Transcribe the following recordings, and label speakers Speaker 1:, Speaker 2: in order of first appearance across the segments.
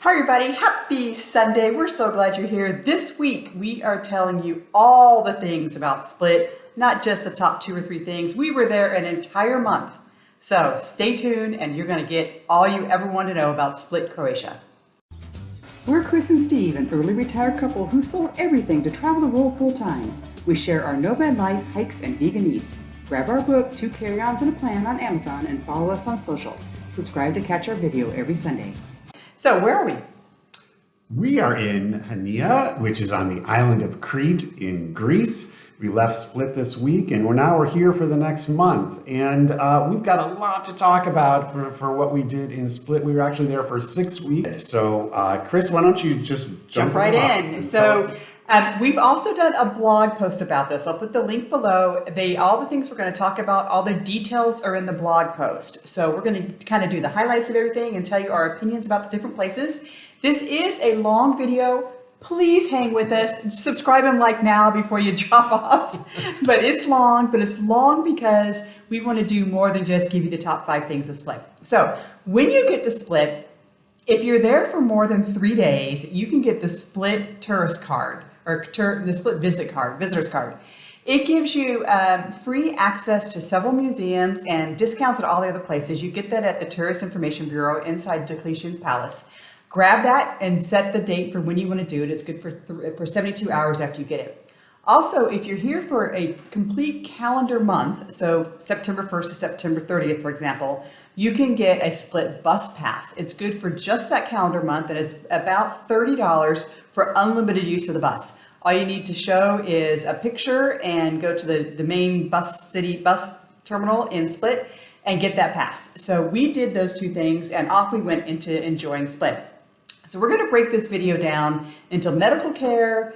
Speaker 1: Hi everybody, happy Sunday. We're so glad you're here. This week we are telling you all the things about Split, not just the top 2 or 3 things. We were there an entire month. So stay tuned and you're going to get all you ever want to know about Split, Croatia. We're Chris and Steve, an early retired couple who sold everything to travel the world full time. We share our nomad life, hikes, and vegan eats. Grab our book, 2 Carry-Ons and a Plan on Amazon and follow us on social. Subscribe to catch our video every Sunday. So where are we?
Speaker 2: We are in Hania, which is on the island of Crete in Greece. We left Split this week and we're here for the next month. And we've got a lot to talk about for what we did in Split. We were actually there for 6 weeks. So Chris, why don't you just jump
Speaker 1: right in. So we've also done a blog post about this. I'll put the link below. All the things we're going to talk about, all the details are in the blog post. So we're going to kind of do the highlights of everything and tell you our opinions about the different places. This is a long video. Please hang with us. Subscribe and like now before you drop off. But it's long because we want to do more than just give you the top 5 things of Split. So when you get to Split, if you're there for more than 3 days, you can get the Split tourist card or the Split visitor's card. It gives you free access to several museums and discounts at all the other places. You get that at the Tourist Information Bureau inside Diocletian's Palace. Grab that and set the date for when you want to do it. It's good for 72 hours after you get it. Also, if you're here for a complete calendar month, so September 1st to September 30th, for example, you can get a Split bus pass. It's good for just that calendar month, and it's about $30 for unlimited use of the bus. All you need to show is a picture and go to the main city bus terminal in Split and get that pass. So we did those 2 things and off we went into enjoying Split. So we're going to break this video down into medical care,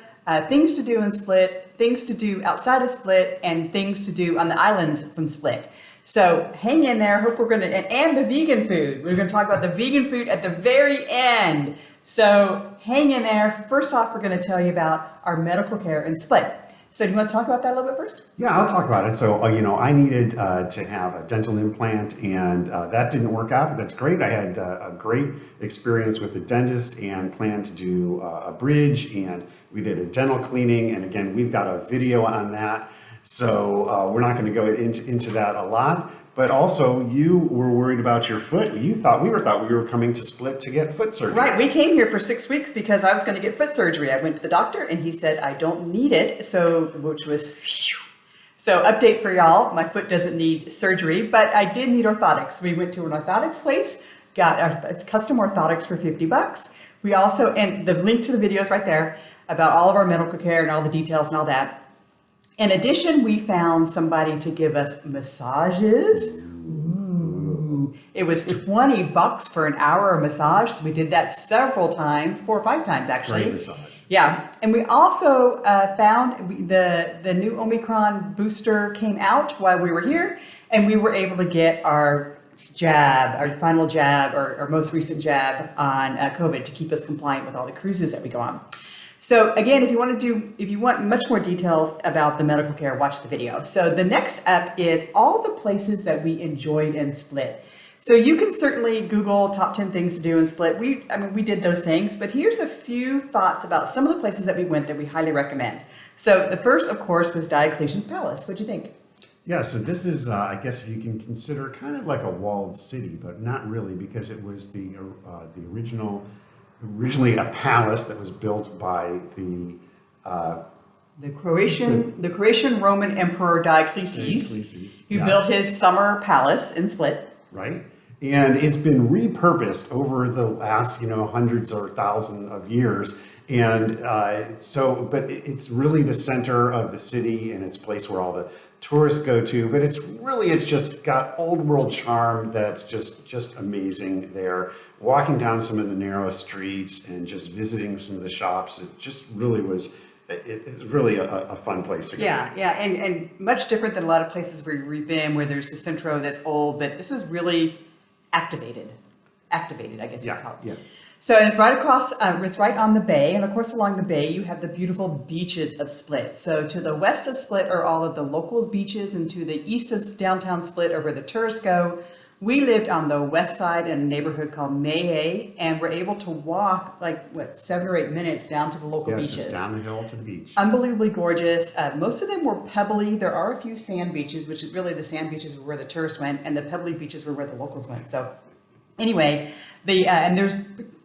Speaker 1: things to do in Split, things to do outside of Split, and things to do on the islands from Split. So hang in there. Hope we're going to, and the vegan food. We're going to talk about the vegan food at the very end. So hang in there. First off, we're going to tell you about our medical care in Split. So do you want to talk about that a little bit first?
Speaker 2: Yeah, I'll talk about it. So, I needed to have a dental implant and that didn't work out, but that's great. I had a great experience with the dentist and planned to do a bridge, and we did a dental cleaning. And again, we've got a video on that. So we're not going to go into that a lot. But also, you were worried about your foot. We thought we were coming to Split to get foot surgery.
Speaker 1: Right. We came here for 6 weeks because I was going to get foot surgery. I went to the doctor and he said I don't need it. So update for y'all. My foot doesn't need surgery, but I did need orthotics. We went to an orthotics place, got our custom orthotics for $50. We also, and the link to the video is right there about all of our medical care and all the details and all that. In addition, we found somebody to give us massages. Ooh. It was $20 for an hour of massage. So we did that several times, 4 or 5 times actually.
Speaker 2: Great massage.
Speaker 1: Yeah. And we also found the new Omicron booster came out while we were here, and we were able to get our final jab, or most recent jab on COVID to keep us compliant with all the cruises that we go on. So again, if you want much more details about the medical care, watch the video. So the next up is all the places that we enjoyed in Split. So you can certainly Google top 10 things to do in Split. We did those things, but here's a few thoughts about some of the places that we went that we highly recommend. So the first, of course, was Diocletian's Palace. What'd you think?
Speaker 2: Yeah, so this is, I guess if you can consider kind of like a walled city, but not really, because it was the originally a palace that was built by the
Speaker 1: Croatian Roman Emperor Diocletian, who built his summer palace in Split.
Speaker 2: Right, and it's been repurposed over the last hundreds or thousands of years, and but it's really the center of the city, and it's a place where all the tourists go to. But it's just got old world charm that's just amazing there. Walking down some of the narrow streets and just visiting some of the shops, it just really was. It's really a fun place to go.
Speaker 1: Yeah, and much different than a lot of places where we've been, where there's the centro that's old, but this was really activated, I guess you'd call it. Yeah. So it's right across, it's right on the bay, and of course along the bay you have the beautiful beaches of Split. So to the west of Split are all of the locals' beaches, and to the east of downtown Split are where the tourists go. We lived on the west side in a neighborhood called Maye, and we're able to walk 7 or 8 minutes down to the local beaches.
Speaker 2: Just down the hill to the beach.
Speaker 1: Unbelievably gorgeous. Most of them were pebbly. There are a few sand beaches, which is really the sand beaches were where the tourists went, and the pebbly beaches were where the locals went. So anyway, and there's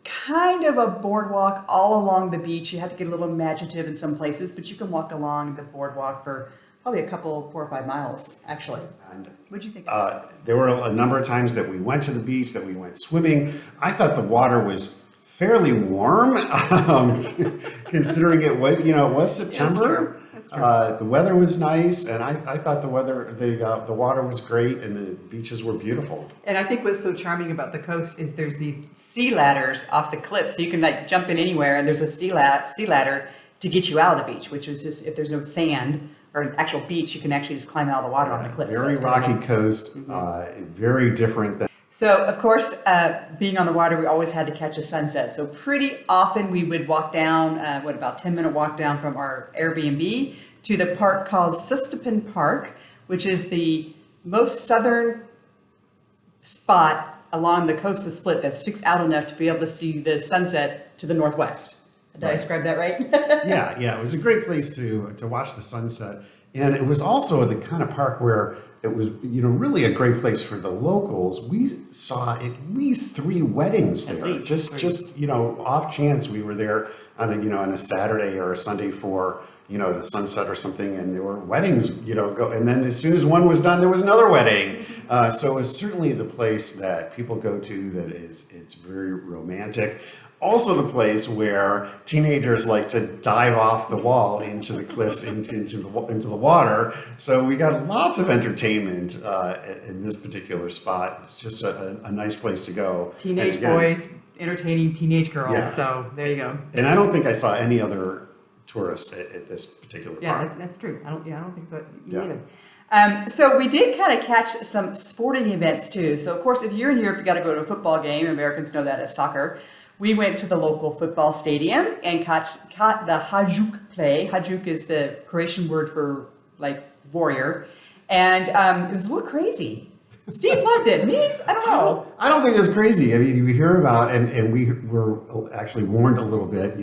Speaker 1: kind of a boardwalk all along the beach. You have to get a little imaginative in some places, but you can walk along the boardwalk for probably a couple, 4 or 5 miles, actually.
Speaker 2: And
Speaker 1: What'd you think?
Speaker 2: there were a number of times that we went to the beach, that we went swimming. I thought the water was fairly warm, considering it was September.
Speaker 1: That's true.
Speaker 2: The weather was nice, and I thought the water was great, and the beaches were beautiful.
Speaker 1: And I think what's so charming about the coast is there's these sea ladders off the cliff, so you can jump in anywhere, and there's a sea ladder to get you out of the beach, which is just if there's no sand or an actual beach, you can actually just climb out of the water on the cliffs.
Speaker 2: Very rocky coast, very different than.
Speaker 1: So, of course, being on the water, we always had to catch a sunset. So pretty often we would walk down, about 10-minute walk down from our Airbnb to the park called Sustapin Park, which is the most southern spot along the coast of Split that sticks out enough to be able to see the sunset to the northwest. Did I describe that right?
Speaker 2: Yeah, it was a great place to watch the sunset. And it was also the kind of park where it was, really a great place for the locals. We saw at least 3 weddings there. Just off chance we were there on a Saturday or a Sunday for, the sunset or something, and there were weddings, go. And then as soon as one was done, there was another wedding. So it's certainly the place that people go to that it's very romantic. Also the place where teenagers like to dive off the wall into the cliffs, into the water. So we got lots of entertainment in this particular spot. It's just a nice place to go.
Speaker 1: Teenage boys entertaining teenage girls.
Speaker 2: Yeah.
Speaker 1: So there you go.
Speaker 2: And I don't think I saw any other tourists at this particular park.
Speaker 1: Yeah, that's true. I don't think so either. So we did kind of catch some sporting events too. So of course, if you're in Europe, you got to go to a football game. Americans know that as soccer. We went to the local football stadium and caught the Hajduk play. Hajduk is the Croatian word for warrior. And it was a little crazy. Steve loved it. Me? I don't know.
Speaker 2: I don't think it was crazy. I mean, you hear about, and we were actually warned a little bit,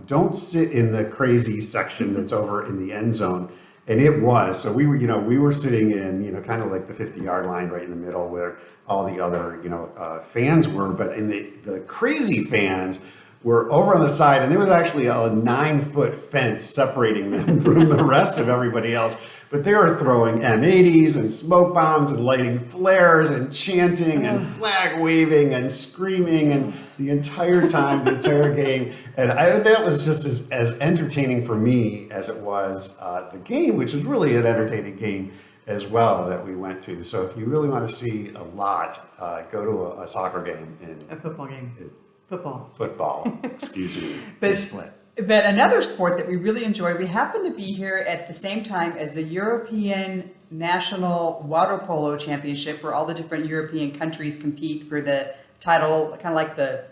Speaker 2: don't sit in the crazy section that's over in the end zone. And it was. So we were sitting in, kind of like the 50-yard line right in the middle where all the other, fans were. But in the crazy fans were over on the side, and there was actually a 9-foot fence separating them from the rest of everybody else. But they were throwing M80s and smoke bombs and lighting flares and chanting and flag waving and screaming and the entire time, the entire game. And that was just as entertaining for me as it was the game, which was really an entertaining game as well that we went to. So if you really want to see a lot, go to a soccer game.
Speaker 1: A football game.
Speaker 2: Football, excuse me.
Speaker 1: But another sport that we really enjoyed, we happened to be here at the same time as the European National Water Polo Championship, where all the different European countries compete for the title, kind of like the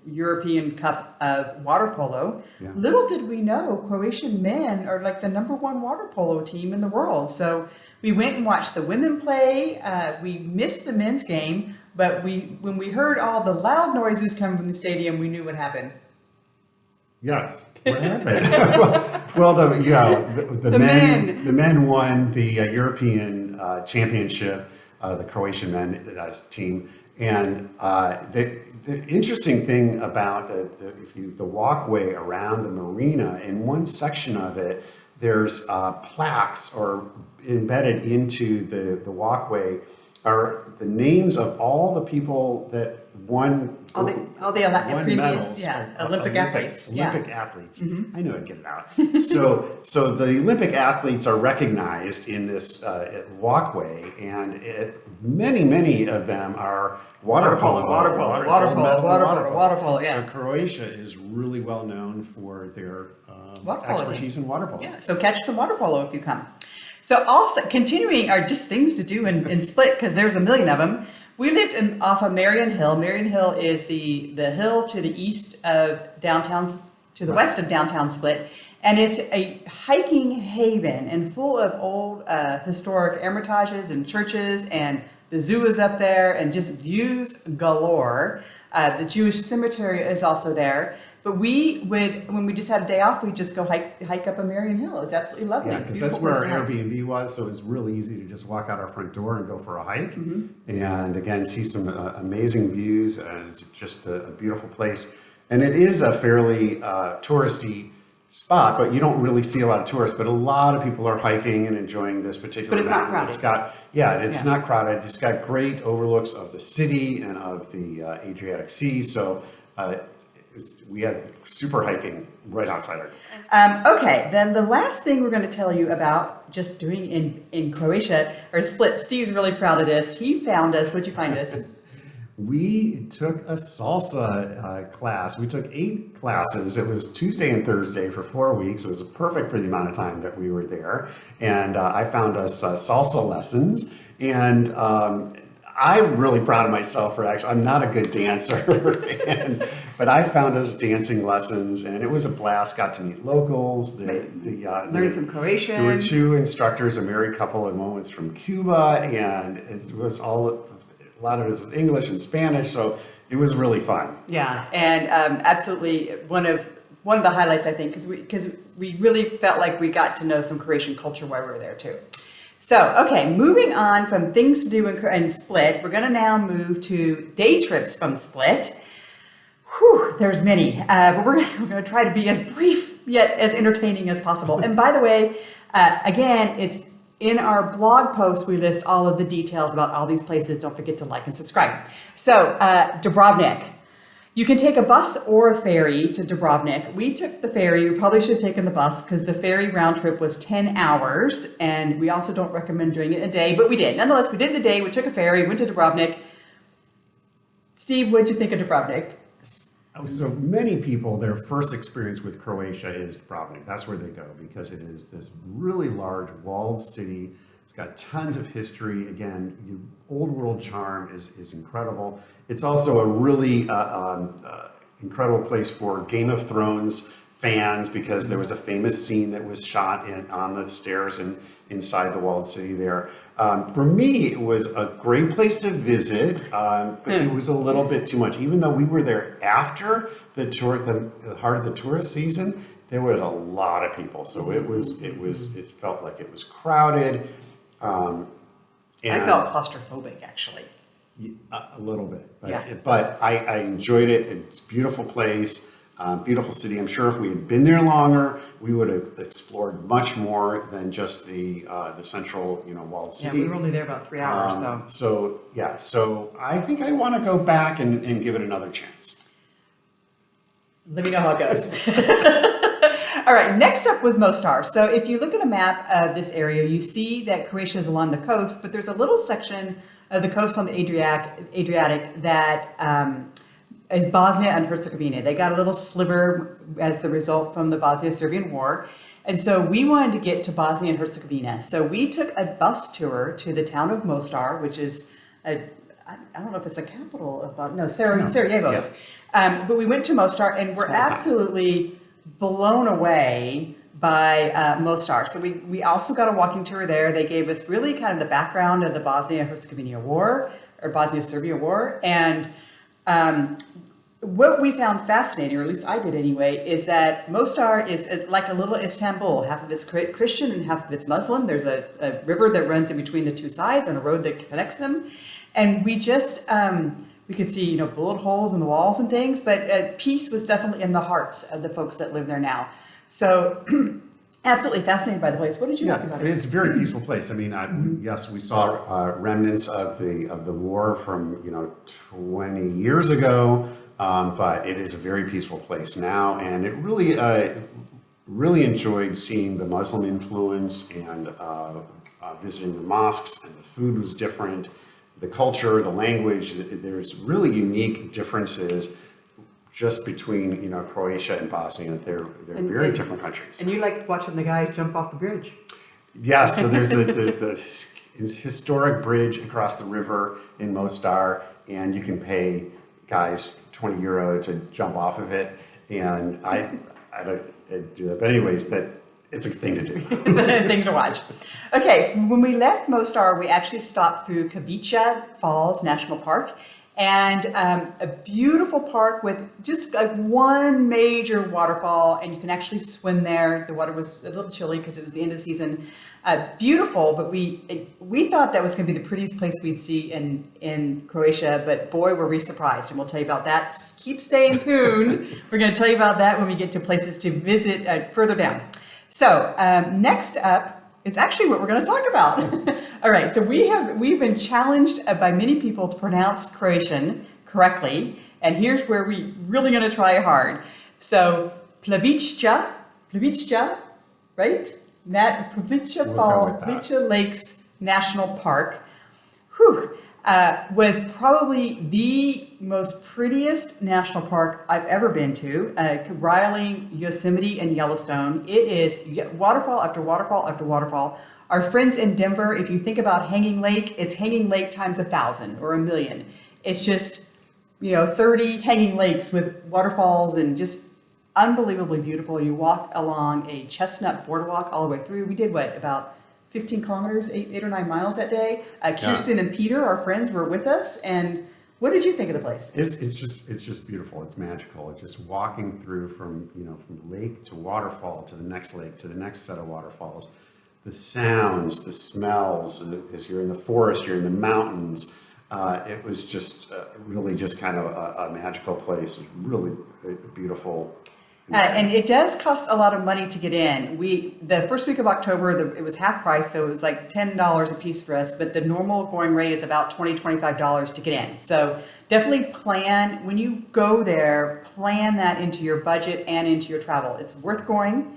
Speaker 1: European Cup of water polo. Yeah. Little did we know Croatian men are the #1 water polo team in the world. So we went and watched the women play. We missed the men's game, but when we heard all the loud noises coming from the stadium, we knew what happened.
Speaker 2: Yes. What happened? Well, the men won the European Championship, the Croatian men's team, and the interesting thing about the walkway around the marina, in one section of it, there's plaques or embedded into the walkway are the names of all the people that won
Speaker 1: all the previous Olympic athletes.
Speaker 2: Olympic athletes. Mm-hmm. I knew I'd get it out. So the Olympic athletes are recognized in this walkway, and many of them are water polo. Yeah. So Croatia is really well known for their expertise in water polo.
Speaker 1: Yeah. So catch some water polo if you come. So also continuing are just things to do in Split, because there's a million of them. We lived off of Marion Hill. Marion Hill is the hill to the east of west of downtown Split. And it's a hiking haven and full of old historic Hermitages and churches and The zoo is up there, and just views galore. The Jewish cemetery is also there. But when we just had a day off, we'd just go hike up a Marion Hill. It was absolutely lovely.
Speaker 2: Yeah, because that's where our Airbnb was, so it was really easy to just walk out our front door and go for a hike. And again, see some amazing views. It's just a beautiful place. And it is a fairly touristy spot, but you don't really see a lot of tourists. But a lot of people are hiking and enjoying this particular
Speaker 1: But it's not
Speaker 2: mountain.
Speaker 1: crowded.
Speaker 2: It's not crowded. It's got great overlooks of the city and of the Adriatic Sea. So we had super hiking right outside our
Speaker 1: Okay, then the last thing we're going to tell you about just doing in Croatia, or Split. Steve's really proud of this. He found us. What'd you find us?
Speaker 2: We took a salsa class. We took 8 classes. It was Tuesday and Thursday for 4 weeks. It was perfect for the amount of time that we were there. And I found us salsa lessons. And I'm really proud of myself for I'm not a good dancer, but I found us dancing lessons, and it was a blast. Got to meet locals.
Speaker 1: Learned some Croatian.
Speaker 2: There were 2 instructors, a married couple, and one was from Cuba, and it was a lot of it was English and Spanish, so it was really fun.
Speaker 1: Yeah, and absolutely one of the highlights, I think, because we really felt like we got to know some Croatian culture while we were there too. So, okay, moving on from things to do in Split, we're going to now move to day trips from Split. Whew, there's many, but we're going to try to be as brief yet as entertaining as possible. And by the way, again, it's in our blog post, we list all of the details about all these places. Don't forget to like and subscribe. So, Dubrovnik. You can take a bus or a ferry to Dubrovnik. We took the ferry. We probably should have taken the bus because the ferry round trip was 10 hours. And we also don't recommend doing it in a day, but we did. Nonetheless, we did it in a day. We took a ferry, went to Dubrovnik. Steve, what'd you think of Dubrovnik?
Speaker 2: So many people, their first experience with Croatia is Dubrovnik. That's where they go because it is this really large walled city. It's got tons of history. Again, old world charm is incredible. It's also a really incredible place for Game of Thrones fans because there was a famous scene that was shot on the stairs and inside the walled city there. For me, it was a great place to visit, but it was a little bit too much. Even though we were there after the heart of the tourist season, there was a lot of people. So it felt like it was crowded.
Speaker 1: I felt claustrophobic, actually.
Speaker 2: A little bit,
Speaker 1: Yeah.
Speaker 2: but I enjoyed it. It's a beautiful place, beautiful city. I'm sure if we had been there longer, we would have explored much more than just the central, walled city.
Speaker 1: Yeah, we were only there about 3 hours,
Speaker 2: So I think I want to go back and give it another chance.
Speaker 1: Let me know how it goes. All right, next up was Mostar. So if you look at a map of this area, you see that Croatia is along the coast, but there's a little section of the coast on the Adriatic that is Bosnia and Herzegovina. They got a little sliver as the result from the Bosnia-Serbian War. And so we wanted to get to Bosnia and Herzegovina. So we took a bus tour to the town of Mostar, which is I don't know if it's the capital of Bosnia. No, Sarajevo is. Yeah. But we went to Mostar and we're absolutely blown away by Mostar. So we also got a walking tour there. They gave us really kind of the background of the Bosnia-Herzegovina War, or Bosnia-Serbia War. And what we found fascinating, or at least I did anyway, is that Mostar is like a little Istanbul. Half of it's Christian and half of it's Muslim. There's a river that runs in between the two sides and a road that connects them. And we just... we could see, bullet holes in the walls and things, but peace was definitely in the hearts of the folks that live there now. So, absolutely fascinated by the place. What did you think about it?
Speaker 2: It's a very peaceful place. I mean, yes, we saw remnants of the war from 20 years ago, but it is a very peaceful place now, and it really enjoyed seeing the Muslim influence and visiting the mosques, and the food was different. The culture, the language, there's really unique differences just between Croatia and Bosnia. They're very different countries.
Speaker 1: And you liked watching the guys jump off the bridge.
Speaker 2: Yes, so there's the historic bridge across the river in Mostar, and you can pay guys €20 to jump off of it. And I don't do that, but anyways, that it's a thing to do.
Speaker 1: Thing to watch. Okay, when we left Mostar, we actually stopped through Caviccha Falls National Park, and a beautiful park with just like one major waterfall, and you can actually swim there. The water was a little chilly because it was the end of the season. Beautiful, but we thought that was going to be the prettiest place we'd see in Croatia, but boy, were we surprised, and we'll tell you about that. Keep staying tuned. We're going to tell you about that when we get to places to visit further down. So next up is actually what we're going to talk about. All right, so we've been challenged by many people to pronounce Croatian correctly, and here's where we really going to try hard. So Caviccha, right? Caviccha Falls, Caviccha Lakes National Park, was probably the most prettiest national park I've ever been to, rivaling Yosemite and Yellowstone. It is waterfall after waterfall after waterfall. Our friends in Denver, if you think about Hanging Lake, it's Hanging Lake times 1,000 or 1,000,000. It's just, 30 hanging lakes with waterfalls and just unbelievably beautiful. You walk along a chestnut boardwalk all the way through. We did about 15 kilometers, 8 or 9 miles that day. Kirsten and Peter, our friends, were with us. And what did you think of the place?
Speaker 2: It's just beautiful. It's magical. It's just walking through from lake to waterfall to the next lake to the next set of waterfalls. The sounds, the smells, as you're in the forest, you're in the mountains. It was just really just kind of a magical place. It's really beautiful.
Speaker 1: And it does cost a lot of money to get in. The first week of October, it was half price, so it was like $10 a piece for us, but the normal going rate is about $20, $25 to get in. So definitely plan, when you go there, plan that into your budget and into your travel. It's worth going.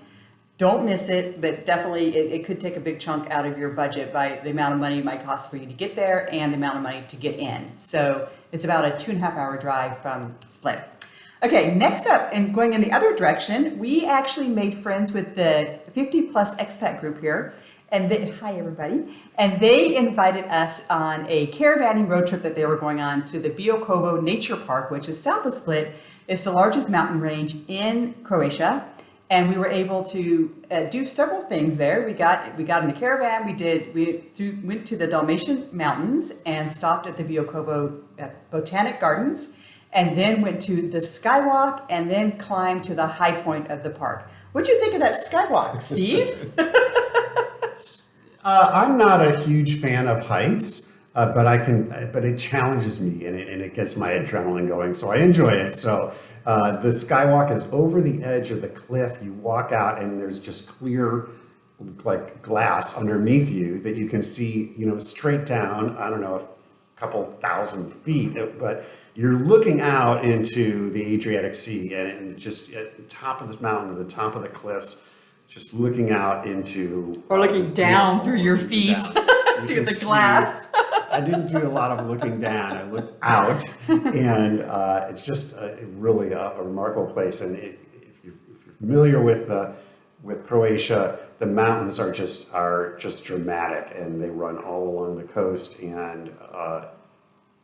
Speaker 1: Don't miss it, but definitely it could take a big chunk out of your budget by the amount of money it might cost for you to get there and the amount of money to get in. So it's about a 2.5-hour drive from Split. Okay, next up, and going in the other direction, we actually made friends with the 50 plus expat group here. And hi everybody. And they invited us on a caravanning road trip that they were going on to the Biokovo Nature Park, which is south of Split. It's the largest mountain range in Croatia. And we were able to do several things there. We got in a caravan. We went to the Dalmatian Mountains and stopped at the Biokovo Botanic Gardens, and then went to the Skywalk, and then climbed to the high point of the park. What'd you think of that Skywalk, Steve?
Speaker 2: I'm not a huge fan of heights, but it challenges me and it gets my adrenaline going, so I enjoy it. So the Skywalk is over the edge of the cliff. You walk out and there's just clear like glass underneath you that you can see, straight down, I don't know, a couple thousand feet, but you're looking out into the Adriatic Sea, and just at the top of this mountain, at the top of the cliffs, just looking out into...
Speaker 1: Or looking down through your feet through the glass.
Speaker 2: I didn't do a lot of looking down. I looked out, and it's just really a remarkable place. And if you're familiar with Croatia, the mountains are just dramatic, and they run all along the coast, and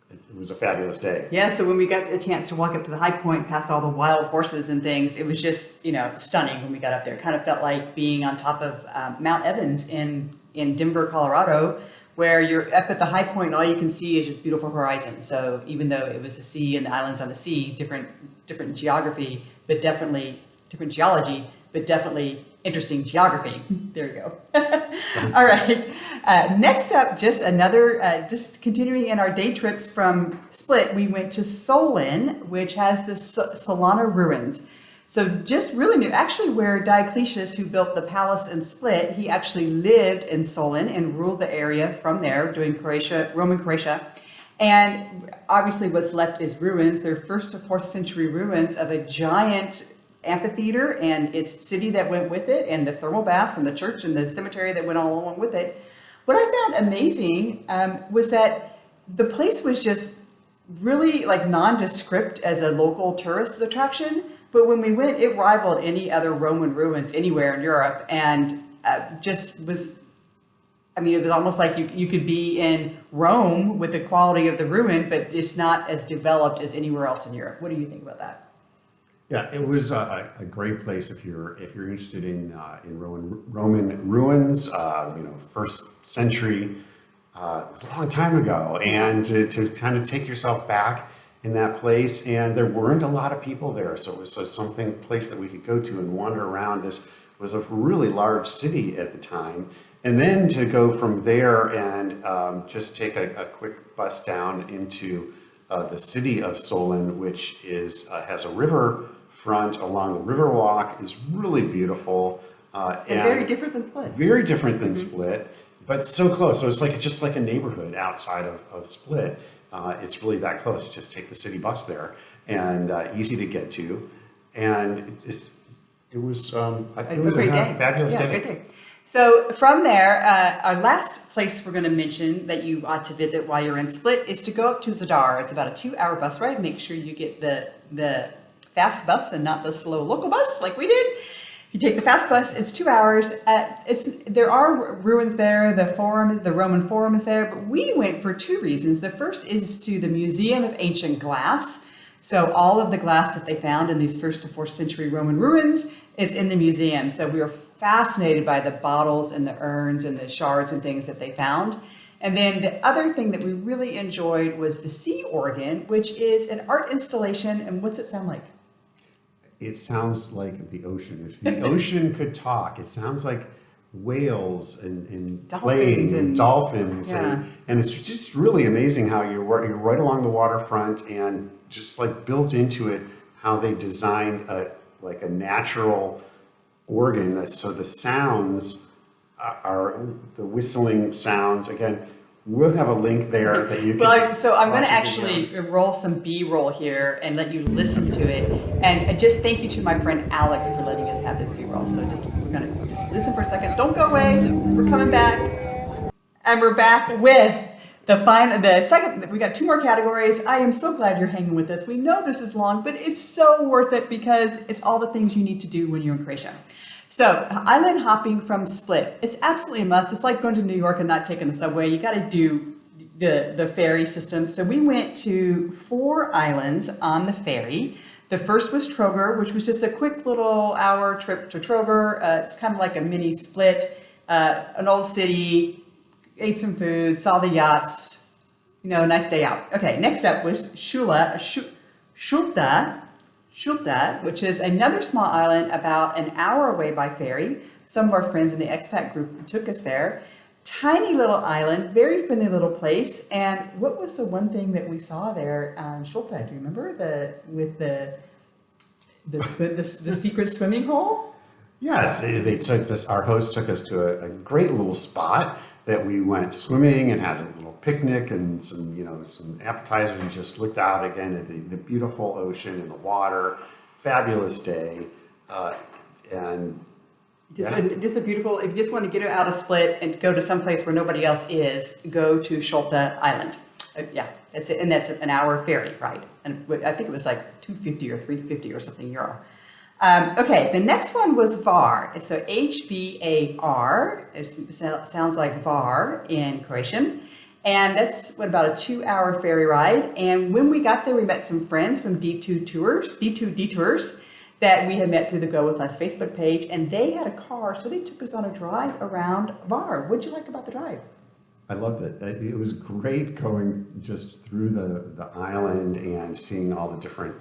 Speaker 2: it was a fabulous day.
Speaker 1: Yeah, so when we got a chance to walk up to the high point, past all the wild horses and things, it was just, stunning when we got up there. It kind of felt like being on top of Mount Evans in Denver, Colorado, where you're up at the high point and all you can see is just beautiful horizon. So even though it was the sea and the islands on the sea, different geography, but definitely different geology, but definitely interesting geography. There you go. All right. Next up, just just continuing in our day trips from Split, we went to Solin, which has the Solano Ruins. So just really new, actually where Diocletius, who built the palace in Split, he actually lived in Solin and ruled the area from there doing Roman Croatia. And obviously what's left is ruins. They're 1st or 4th century ruins of a giant amphitheater and its city that went with it, and the thermal baths and the church and the cemetery that went all along with it. What I found amazing was that the place was just really like nondescript as a local tourist attraction, but when we went, it rivaled any other Roman ruins anywhere in Europe, and it was almost like you could be in Rome with the quality of the ruin, but just not as developed as anywhere else in Europe. What do you think about that?
Speaker 2: Yeah, it was a great place if you're interested in Roman ruins. First century. It was a long time ago, and to kind of take yourself back in that place, and there weren't a lot of people there, so it was something place that we could go to and wander around. This was a really large city at the time, and then to go from there and just take a quick bus down into the city of Solon, which has a river front along the Riverwalk, is really beautiful.
Speaker 1: And very different than Split.
Speaker 2: Very different than Split, but so close. So it's just like a neighborhood outside of Split. It's really that close. You just take the city bus there, and easy to get to. And it was a
Speaker 1: great day.
Speaker 2: Fabulous day.
Speaker 1: Great day. So from there, our last place we're going to mention that you ought to visit while you're in Split is to go up to Zadar. It's about a 2-hour bus ride. Make sure you get the fast bus and not the slow local bus like we did. If you take the fast bus, it's 2 hours. There are ruins there. The Roman Forum is there, but we went for 2 reasons. The first is to the Museum of Ancient Glass. So all of the glass that they found in these 1st to 4th century Roman ruins is in the museum. So we were fascinated by the bottles and the urns and the shards and things that they found. And then the other thing that we really enjoyed was the sea organ, which is an art installation. And what's it sound like?
Speaker 2: It sounds like the ocean. If the ocean could talk, it sounds like whales and playing and dolphins.
Speaker 1: Yeah.
Speaker 2: And it's just really amazing how you're right along the waterfront, and just like built into it how they designed a natural organ. So the sounds are the whistling sounds. Again, we'll have a link there that you can.
Speaker 1: Well, so I'm going to actually roll some B-roll here and let you listen to it. And just thank you to my friend Alex for letting us have this B-roll. So we're going to just listen for a second. Don't go away. We're coming back. And we're back with the second. We got 2 more categories. I am so glad you're hanging with us. We know this is long, but it's so worth it because it's all the things you need to do when you're in Croatia. So island hopping from Split, it's absolutely a must. It's like going to New York and not taking the subway. You got to do the ferry system. So we went to 4 islands on the ferry. The first was Troger, which was just a quick little hour trip to Troger. It's kind of like a mini Split, an old city, ate some food, saw the yachts, nice day out. Okay, next up was Shulta, which is another small island about an hour away by ferry. Some of our friends in the expat group took us there. Tiny little island, very friendly little place. And what was the one thing that we saw there on Shulta? Do you remember the secret swimming hole?
Speaker 2: Yes, our host took us to a great little spot that we went swimming and had a little picnic and some appetizers, and just looked out again at the beautiful ocean and the water. Fabulous day.
Speaker 1: Just a beautiful, if you just want to get out of Split and go to someplace where nobody else is, go to Shulta Island. That's it. And that's an hour ferry ride. And I think it was like 250 or 350 or something euro. Okay, the next one was Hvar. It's so Hvar. It sounds like Hvar in Croatian. And that's about a 2-hour ferry ride. And when we got there, we met some friends from D2 Detours that we had met through the Go With Us Facebook page. And they had a car, so they took us on a drive around Hvar. What'd you like about the drive?
Speaker 2: I loved it. It was great going just through the island and seeing all the different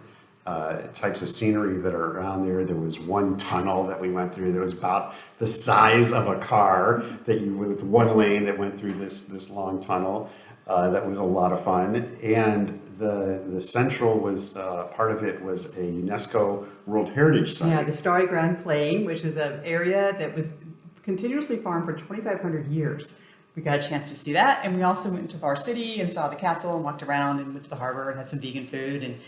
Speaker 2: types of scenery that are around there. There was one tunnel that we went through that was about the size of a car, with one lane that went through this long tunnel. That was a lot of fun. And the central was part of it was a UNESCO World Heritage Site.
Speaker 1: Yeah, the Starry Ground Plain, which is an area that was continuously farmed for 2,500 years. We got a chance to see that. And we also went to Hvar City and saw the castle and walked around and went to the harbor and had some vegan food, and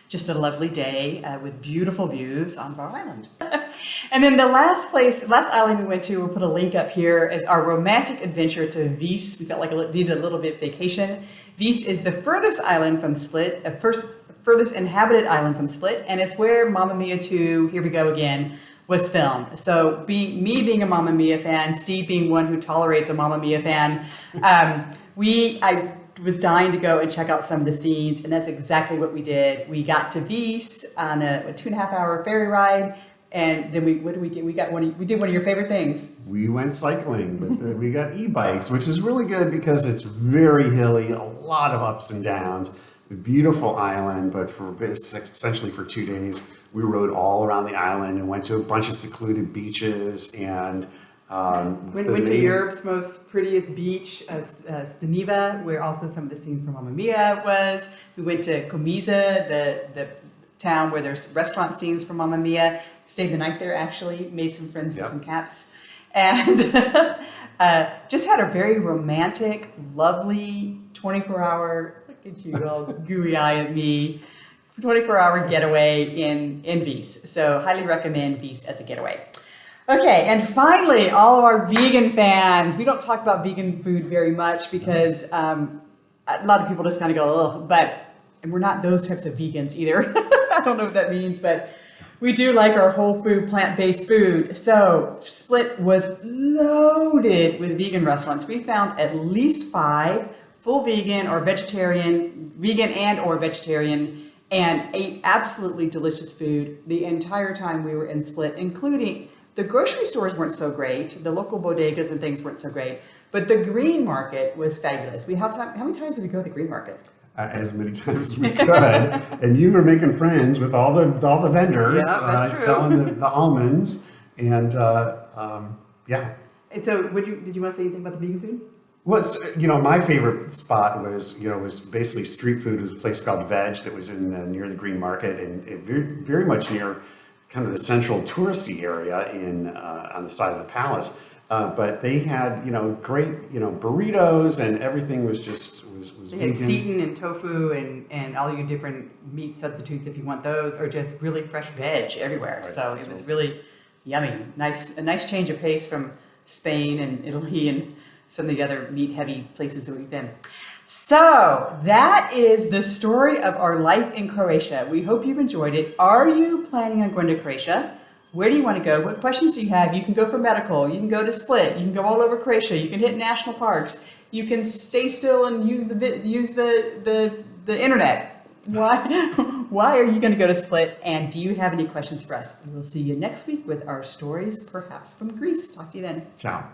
Speaker 1: just a lovely day with beautiful views on Hvar Island. And then the last island we went to, we'll put a link up here, is our romantic adventure to Vis. We felt like we needed a little bit of vacation. Vis is the furthest island from Split, furthest inhabited island from Split, and it's where Mamma Mia 2, Here We Go Again, was filmed. So being a Mamma Mia fan, Steve being one who tolerates a Mamma Mia fan, was dying to go and check out some of the scenes, and that's exactly what we did. We got to Vis on a 2.5-hour ferry ride, and then what did we get? We did one of your favorite things.
Speaker 2: We went cycling, but we got e-bikes, which is really good because it's very hilly, a lot of ups and downs. A beautiful island, but essentially for 2 days, we rode all around the island and went to a bunch of secluded beaches and
Speaker 1: went to Europe's most prettiest beach, Steneva, where also some of the scenes from Mamma Mia was. We went to Comiza, the town where there's restaurant scenes from Mamma Mia. Stayed the night there, actually, made some friends with some cats, and just had a very romantic, lovely 24-hour, look at you, all gooey eye at me, 24-hour getaway in Vis. So highly recommend Vis as a getaway. Okay, and finally, all of our vegan fans. We don't talk about vegan food very much because a lot of people just kind of go, ugh, and we're not those types of vegans either. I don't know what that means, but we do like our whole food, plant-based food. So Split was loaded with vegan restaurants. We found at least 5 full vegan and/or vegetarian, and ate absolutely delicious food the entire time we were in Split, including the grocery stores weren't so great. The local bodegas and things weren't so great, but the green market was fabulous. How many times did we go to the green market?
Speaker 2: As many times as we could, and you were making friends with all the vendors selling the almonds, and yeah.
Speaker 1: And so, did you want to say anything about the vegan food?
Speaker 2: Well, my favorite spot was basically street food. It was a place called Veg that was in near the Green Market, and very, very much near kind of the central touristy area on the side of the palace. But they had great burritos, and everything was
Speaker 1: They had seitan and tofu and all your different meat substitutes if you want those, or just really fresh veg everywhere. Right. So it was really yummy. A nice change of pace from Spain and Italy and some of the other meat-heavy places that we've been. So that is the story of our life in Croatia. We hope you've enjoyed it. Are you planning on going to Croatia? Where do you want to go? What questions do you have? You can go for medical. You can go to Split. You can go all over Croatia. You can hit national parks. You can stay still and use the internet. Why are you going to go to Split? And do you have any questions for us? We'll see you next week with our stories, perhaps from Greece. Talk to you then.
Speaker 2: Ciao.